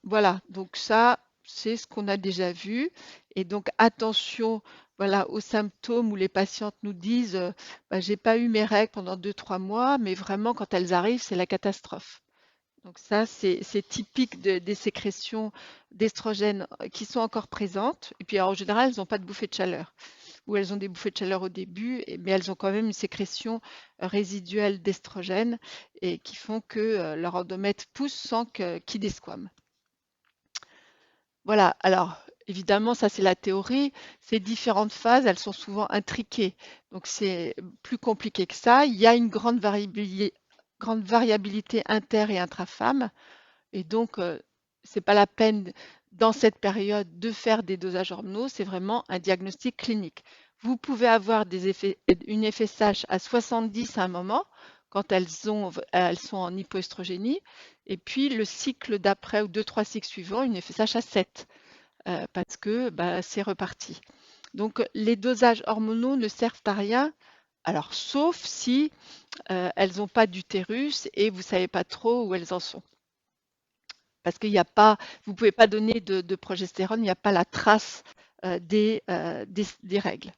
Voilà, donc ça, c'est ce qu'on a déjà vu. Et donc attention, voilà, aux symptômes où les patientes nous disent bah, j'ai pas eu mes règles pendant 2-3 mois, mais vraiment quand elles arrivent, c'est la catastrophe. Donc ça, c'est typique des sécrétions d'estrogènes qui sont encore présentes. Et puis alors, en général, elles n'ont pas de bouffée de chaleur. Ou elles ont des bouffées de chaleur au début, mais elles ont quand même une sécrétion résiduelle d'estrogènes et qui font que leur endomètre pousse sans qu'il desquame. Voilà, alors évidemment, ça c'est la théorie. Ces différentes phases, elles sont souvent intriquées. Donc c'est plus compliqué que ça. Il y a une grande variabilité inter et intra-femme. Et donc, c'est pas la peine dans cette période de faire des dosages hormonaux, c'est vraiment un diagnostic clinique. Vous pouvez avoir une FSH à 70 à un moment, quand elles sont en hypoestrogénie, et puis le cycle d'après ou 2-3 cycles suivants, une FSH à 7, parce que bah, c'est reparti. Donc les dosages hormonaux ne servent à rien, alors sauf si elles n'ont pas d'utérus et vous ne savez pas trop où elles en sont. Parce qu'il n'y a pas, vous ne pouvez pas donner de progestérone, il n'y a pas la trace des règles.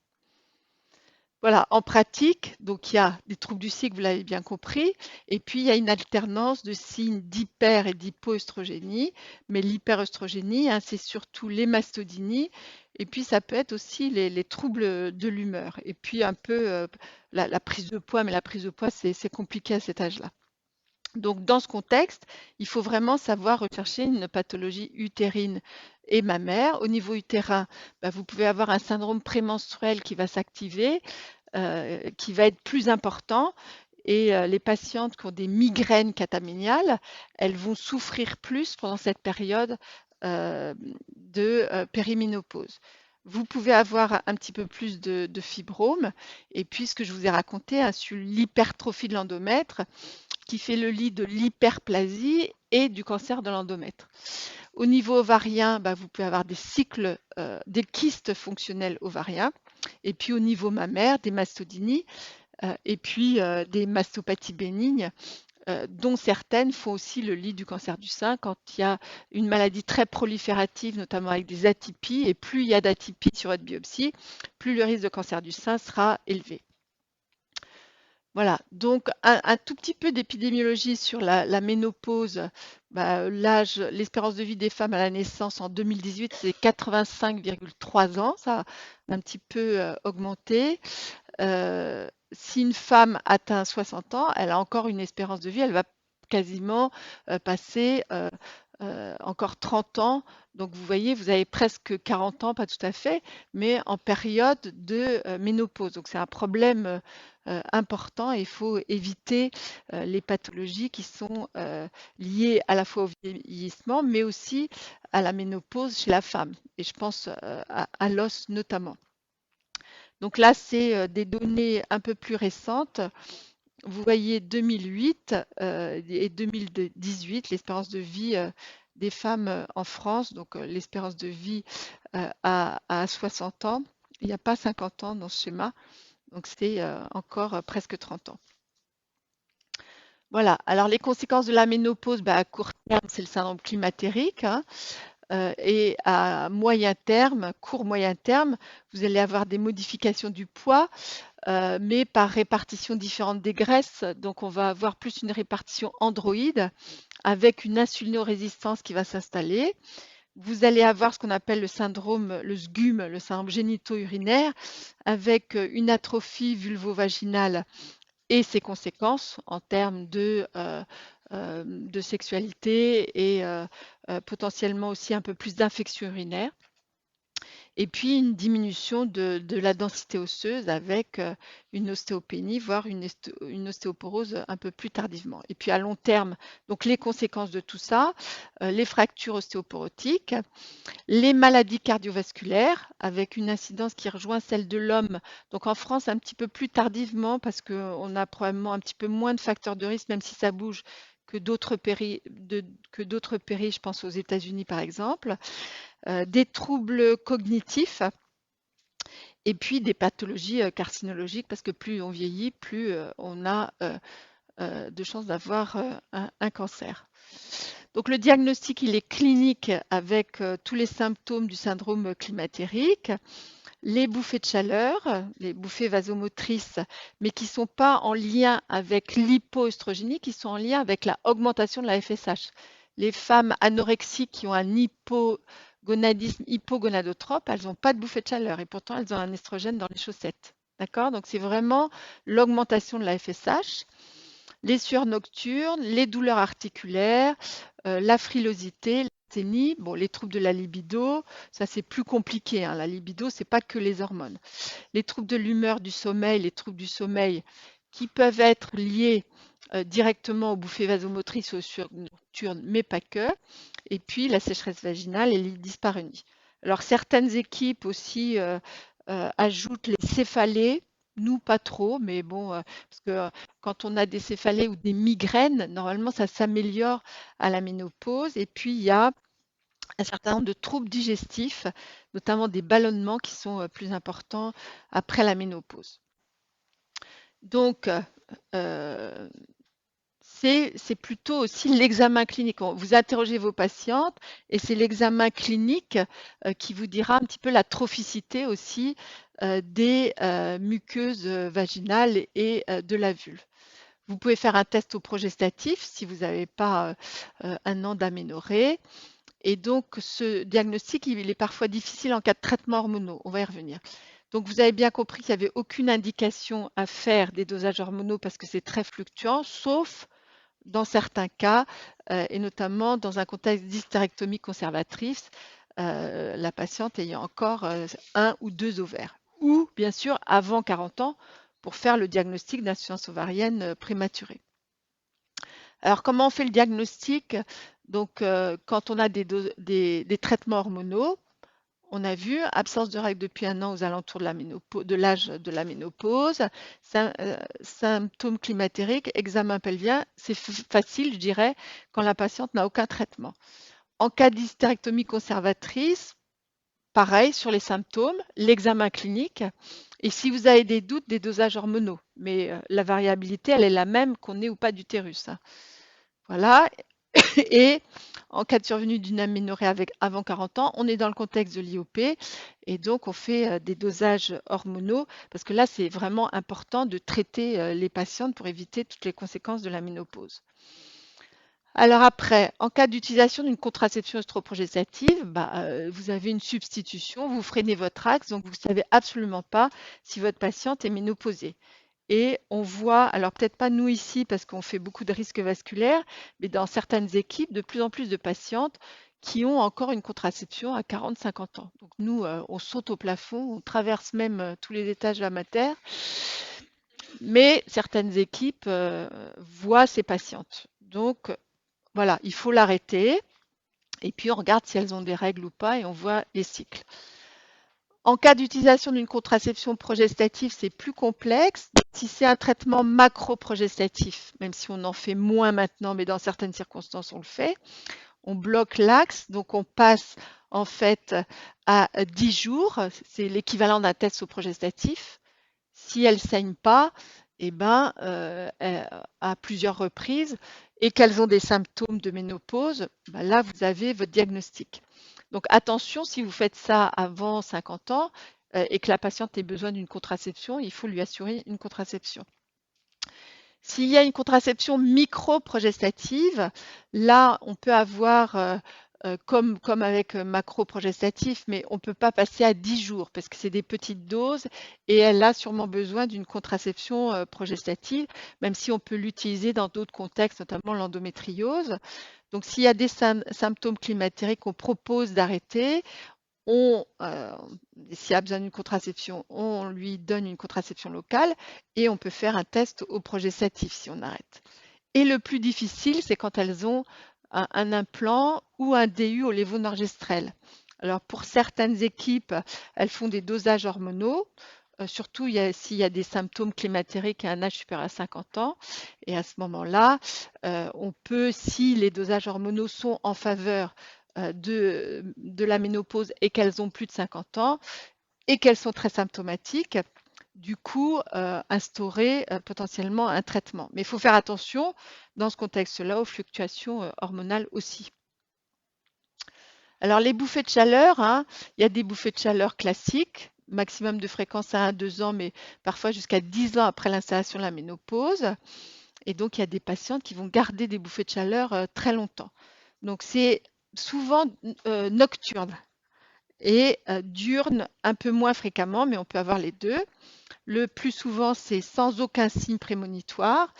Voilà, en pratique, donc il y a des troubles du cycle, vous l'avez bien compris, et puis il y a une alternance de signes d'hyper et d'hypoestrogénie, mais l'hyperestrogénie, hein, c'est surtout les mastodinies, et puis ça peut être aussi les troubles de l'humeur, et puis un peu la prise de poids, mais la prise de poids, c'est compliqué à cet âge-là. Donc, dans ce contexte, il faut vraiment savoir rechercher une pathologie utérine et mammaire. Au niveau utérin, bah, vous pouvez avoir un syndrome prémenstruel qui va s'activer, qui va être plus important. Et les patientes qui ont des migraines catameniales, elles vont souffrir plus pendant cette période de périménopause. Vous pouvez avoir un petit peu plus de fibrome. Et puis, ce que je vous ai raconté hein, sur l'hypertrophie de l'endomètre, qui fait le lit de l'hyperplasie et du cancer de l'endomètre. Au niveau ovarien, bah, vous pouvez avoir des cycles, des kystes fonctionnels ovariens, et puis au niveau mammaire, des mastodinies, et puis des mastopathies bénignes, dont certaines font aussi le lit du cancer du sein quand il y a une maladie très proliférative, notamment avec des atypies, et plus il y a d'atypies sur votre biopsie, plus le risque de cancer du sein sera élevé. Voilà, donc un tout petit peu d'épidémiologie sur la ménopause. Bah, l'espérance de vie des femmes à la naissance en 2018, c'est 85,3 ans, ça a un petit peu augmenté. Si une femme atteint 60 ans, elle a encore une espérance de vie, elle va quasiment passer encore 30 ans. Donc vous voyez, vous avez presque 40 ans, pas tout à fait, mais en période de ménopause. Donc c'est un problème important et il faut éviter les pathologies qui sont liées à la fois au vieillissement, mais aussi à la ménopause chez la femme. Et je pense à l'os notamment. Donc là, c'est des données un peu plus récentes. Vous voyez 2008 et 2018, l'espérance de vie des femmes en France, donc l'espérance de vie à 60 ans. Il n'y a pas 50 ans dans ce schéma. Donc c'est encore presque 30 ans. Voilà, alors les conséquences de la ménopause, à court terme, c'est le syndrome climatérique, hein, et à moyen terme, court moyen terme, vous allez avoir des modifications du poids, mais par répartition différente des graisses. Donc on va avoir plus une répartition androïde avec une insulinorésistance qui va s'installer. Vous allez avoir ce qu'on appelle le syndrome, le SGUM, le syndrome génito-urinaire, avec une atrophie vulvo-vaginale et ses conséquences en termes de sexualité et potentiellement aussi un peu plus d'infections urinaires. Et puis une diminution de la densité osseuse avec une ostéopénie, voire une ostéoporose un peu plus tardivement. Et puis à long terme, donc les conséquences de tout ça, les fractures ostéoporotiques, les maladies cardiovasculaires avec une incidence qui rejoint celle de l'homme. Donc en France, un petit peu plus tardivement parce qu'on a probablement un petit peu moins de facteurs de risque, même si ça bouge que d'autres pays, je pense aux États-Unis par exemple. Des troubles cognitifs et puis des pathologies carcinologiques parce que plus on vieillit, plus on a de chances d'avoir un cancer. Donc le diagnostic, il est clinique avec tous les symptômes du syndrome climatérique, les bouffées de chaleur, les bouffées vasomotrices, mais qui ne sont pas en lien avec l'hypoœstrogénie, qui sont en lien avec la augmentation de la FSH. Les femmes anorexiques qui ont un hypogonadisme hypogonadotrope, elles n'ont pas de bouffée de chaleur et pourtant elles ont un estrogène dans les chaussettes. D'accord? Donc c'est vraiment l'augmentation de la FSH, les sueurs nocturnes, les douleurs articulaires, la frilosité, l'asthénie, bon, les troubles de la libido, ça c'est plus compliqué, hein. La libido, c'est pas que les hormones. Les troubles de l'humeur, du sommeil, les troubles du sommeil qui peuvent être liés directement aux bouffées vasomotrices, aux sueurs nocturnes, mais pas que. Et puis la sécheresse vaginale et l'hyperpareunie. Alors certaines équipes aussi ajoutent les céphalées. Nous, pas trop, mais bon, parce que quand on a des céphalées ou des migraines, normalement, ça s'améliore à la ménopause. Et puis, il y a un certain nombre de troubles digestifs, notamment des ballonnements qui sont plus importants après la ménopause. Donc, c'est plutôt aussi l'examen clinique. Vous interrogez vos patientes et c'est l'examen clinique qui vous dira un petit peu la trophicité aussi des muqueuses vaginales et de la vulve. Vous pouvez faire un test au progestatif si vous n'avez pas un an d'aménorrhée. Et donc, ce diagnostic, il est parfois difficile en cas de traitement hormonaux. On va y revenir. Donc, vous avez bien compris qu'il n'y avait aucune indication à faire des dosages hormonaux parce que c'est très fluctuant, sauf dans certains cas, et notamment dans un contexte d'hystérectomie conservatrice, la patiente ayant encore un ou deux ovaires. Ou, bien sûr, avant 40 ans, pour faire le diagnostic d'insuffisance ovarienne prématurée. Alors, comment on fait le diagnostic? Donc, quand on a des traitements hormonaux, on a vu absence de règles depuis un an aux alentours de l'âge de la ménopause, symptômes climatériques, examen pelvien, c'est facile, je dirais, quand la patiente n'a aucun traitement. En cas d'hystérectomie conservatrice, pareil sur les symptômes, l'examen clinique, et si vous avez des doutes, des dosages hormonaux. Mais la variabilité, elle est la même qu'on ait ou pas d'utérus, hein. Voilà. Et en cas de survenue d'une aménorrhée avant 40 ans, on est dans le contexte de l'IOP et donc on fait des dosages hormonaux parce que là, c'est vraiment important de traiter les patientes pour éviter toutes les conséquences de la ménopause. Alors après, en cas d'utilisation d'une contraception œstroprogestative, vous avez une substitution, vous freinez votre axe, donc vous ne savez absolument pas si votre patiente est ménopausée. Et on voit, alors peut-être pas nous ici parce qu'on fait beaucoup de risques vasculaires, mais dans certaines équipes, de plus en plus de patientes qui ont encore une contraception à 40-50 ans. Donc nous, on saute au plafond, on traverse même tous les étages de la mater, mais certaines équipes voient ces patientes. Donc voilà, il faut l'arrêter et puis on regarde si elles ont des règles ou pas et on voit les cycles. En cas d'utilisation d'une contraception progestative, c'est plus complexe. Si c'est un traitement macro-progestatif, même si on en fait moins maintenant, mais dans certaines circonstances, on le fait, on bloque l'axe, donc on passe en fait à 10 jours, c'est l'équivalent d'un test au progestatif. Si elles ne saignent pas, à plusieurs reprises, et qu'elles ont des symptômes de ménopause, là, vous avez votre diagnostic. Donc attention, si vous faites ça avant 50 ans et que la patiente ait besoin d'une contraception, il faut lui assurer une contraception. S'il y a une contraception micro-progestative, là, on peut avoir, comme avec macro-progestatif, mais on ne peut pas passer à 10 jours parce que c'est des petites doses et elle a sûrement besoin d'une contraception progestative, même si on peut l'utiliser dans d'autres contextes, notamment l'endométriose. Donc, s'il y a des symptômes climatériques, on propose d'arrêter. S'il a besoin d'une contraception, on lui donne une contraception locale et on peut faire un test au progestatif si on arrête. Et le plus difficile, c'est quand elles ont un implant ou un DU au lévonorgestrel. Alors pour certaines équipes, elles font des dosages hormonaux, surtout s'il y a des symptômes climatériques à un âge supérieur à 50 ans. Et à ce moment-là, on peut, si les dosages hormonaux sont en faveur de la ménopause et qu'elles ont plus de 50 ans et qu'elles sont très symptomatiques, du coup, instaurer potentiellement un traitement. Mais il faut faire attention dans ce contexte-là aux fluctuations hormonales aussi. Alors les bouffées de chaleur, hein, il y a des bouffées de chaleur classiques, maximum de fréquence à 1-2 ans, mais parfois jusqu'à 10 ans après l'installation de la ménopause. Et donc, il y a des patientes qui vont garder des bouffées de chaleur très longtemps. Donc, c'est souvent nocturne et diurne un peu moins fréquemment, mais on peut avoir les deux. Le plus souvent, c'est sans aucun signe prémonitoire,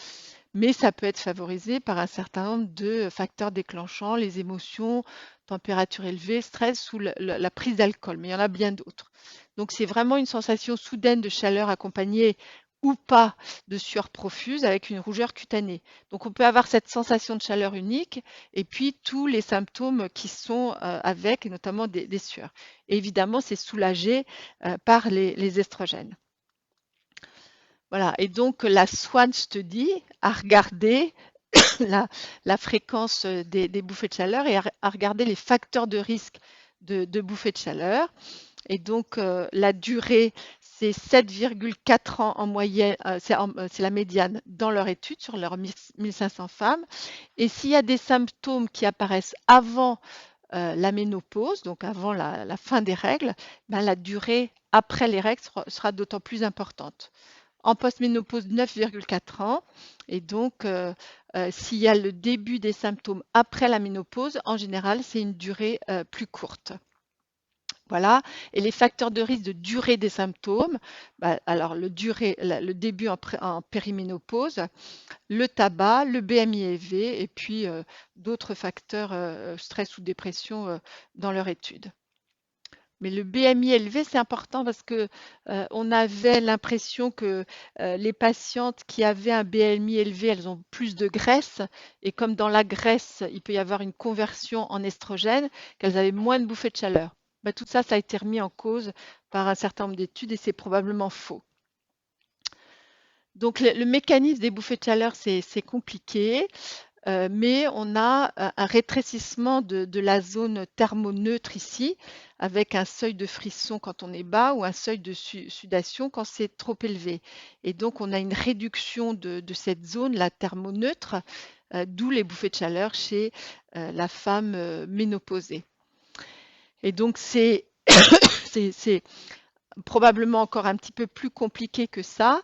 mais ça peut être favorisé par un certain nombre de facteurs déclenchants, les émotions, température élevée, stress ou la prise d'alcool, mais il y en a bien d'autres. Donc c'est vraiment une sensation soudaine de chaleur accompagnée ou pas de sueur profuse avec une rougeur cutanée. Donc on peut avoir cette sensation de chaleur unique et puis tous les symptômes qui sont avec, et notamment des sueurs. Et évidemment, c'est soulagé par les estrogènes. Voilà, et donc la SWAN Study a regardé la fréquence des bouffées de chaleur et a regardé les facteurs de risque de bouffées de chaleur. Et donc la durée, c'est 7,4 ans en moyenne, c'est la médiane dans leur étude sur leurs 1500 femmes. Et s'il y a des symptômes qui apparaissent avant la ménopause, donc avant la fin des règles, la durée après les règles sera d'autant plus importante. En post-ménopause, 9,4 ans. Et donc, s'il y a le début des symptômes après la ménopause, en général, c'est une durée plus courte. Voilà. Et les facteurs de risque de durée des symptômes, alors le début en périménopause, le tabac, le BMI élevé et puis d'autres facteurs stress ou dépression dans leur étude. Mais le BMI élevé, c'est important parce que on avait l'impression que les patientes qui avaient un BMI élevé, elles ont plus de graisse. Et comme dans la graisse, il peut y avoir une conversion en estrogène, qu'elles avaient moins de bouffées de chaleur. Tout ça, ça a été remis en cause par un certain nombre d'études et c'est probablement faux. Donc le mécanisme des bouffées de chaleur, c'est compliqué. Mais on a un rétrécissement de la zone thermoneutre ici, avec un seuil de frisson quand on est bas ou un seuil de sudation quand c'est trop élevé. Et donc, on a une réduction de cette zone, la thermoneutre, d'où les bouffées de chaleur chez la femme ménopausée. Et donc, c'est probablement encore un petit peu plus compliqué que ça.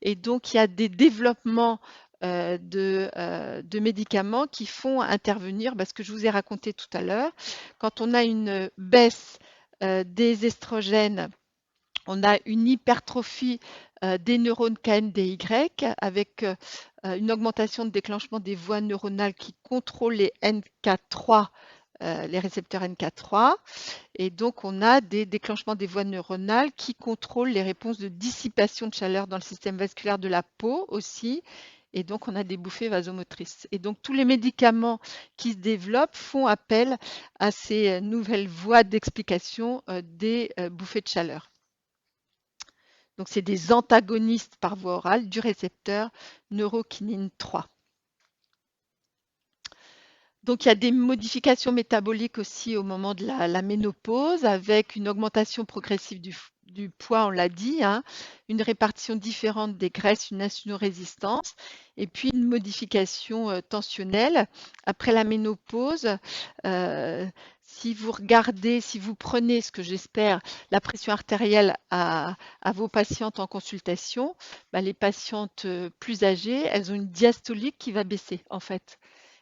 Et donc, il y a des développements de médicaments qui font intervenir ce que je vous ai raconté tout à l'heure. Quand on a une baisse des estrogènes, on a une hypertrophie des neurones KNDY avec une augmentation de déclenchement des voies neuronales qui contrôlent les NK3, les récepteurs NK3. Et donc, on a des déclenchements des voies neuronales qui contrôlent les réponses de dissipation de chaleur dans le système vasculaire de la peau aussi. Et donc, on a des bouffées vasomotrices. Et donc, tous les médicaments qui se développent font appel à ces nouvelles voies d'explication des bouffées de chaleur. Donc, c'est des antagonistes par voie orale du récepteur neurokinine 3. Donc, il y a des modifications métaboliques aussi au moment de la ménopause avec une augmentation progressive du poids, on l'a dit, hein, une répartition différente des graisses, une insulino-résistance, et puis une modification tensionnelle. Après la ménopause, euh, si vous regardez, si vous prenez, ce que j'espère, la pression artérielle à vos patientes en consultation, bah, les patientes plus âgées, elles ont une diastolique qui va baisser en fait.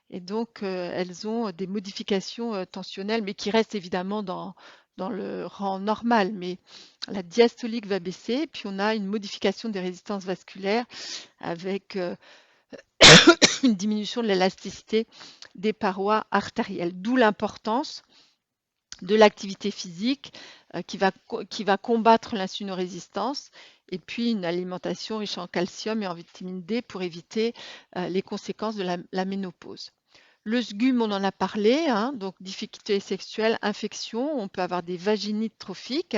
Et donc, elles ont des modifications tensionnelles, mais qui restent évidemment dans le rang normal. Mais la diastolique va baisser, puis on a une modification des résistances vasculaires avec une diminution de l'élasticité des parois artérielles. D'où l'importance de l'activité physique qui va combattre l'insulino-résistance et puis une alimentation riche en calcium et en vitamine D pour éviter les conséquences de la ménopause. Le SGUM, on en a parlé, hein, donc difficultés sexuelles, infections, on peut avoir des vaginites trophiques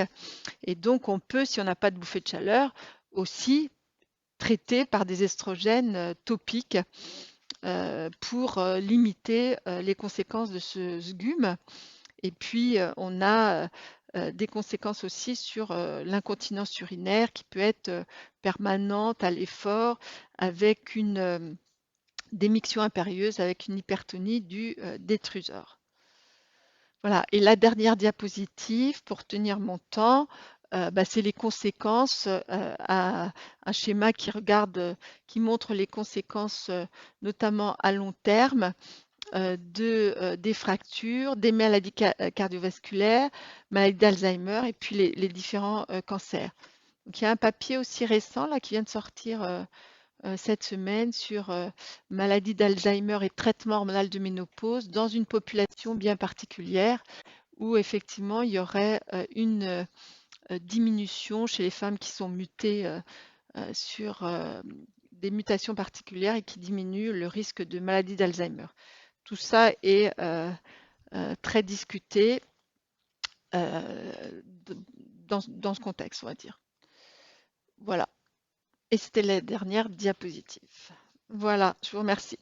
et donc on peut, si on n'a pas de bouffée de chaleur, aussi traiter par des estrogènes topiques pour limiter les conséquences de ce SGUM. Et puis on a des conséquences aussi sur l'incontinence urinaire qui peut être permanente à l'effort avec une démiction impérieuse avec une hypertonie du détrusor. Voilà, et la dernière diapositive, pour tenir mon temps, c'est les conséquences, à un schéma qui montre les conséquences, notamment à long terme, des fractures, des maladies cardiovasculaires, maladies d'Alzheimer et puis les différents cancers. Donc, il y a un papier aussi récent là, qui vient de sortir cette semaine sur maladie d'Alzheimer et traitement hormonal de ménopause dans une population bien particulière où effectivement il y aurait une diminution chez les femmes qui sont mutées sur des mutations particulières et qui diminuent le risque de maladie d'Alzheimer. Tout ça est très discuté dans ce contexte, on va dire. Voilà. Et c'était la dernière diapositive. Voilà, je vous remercie.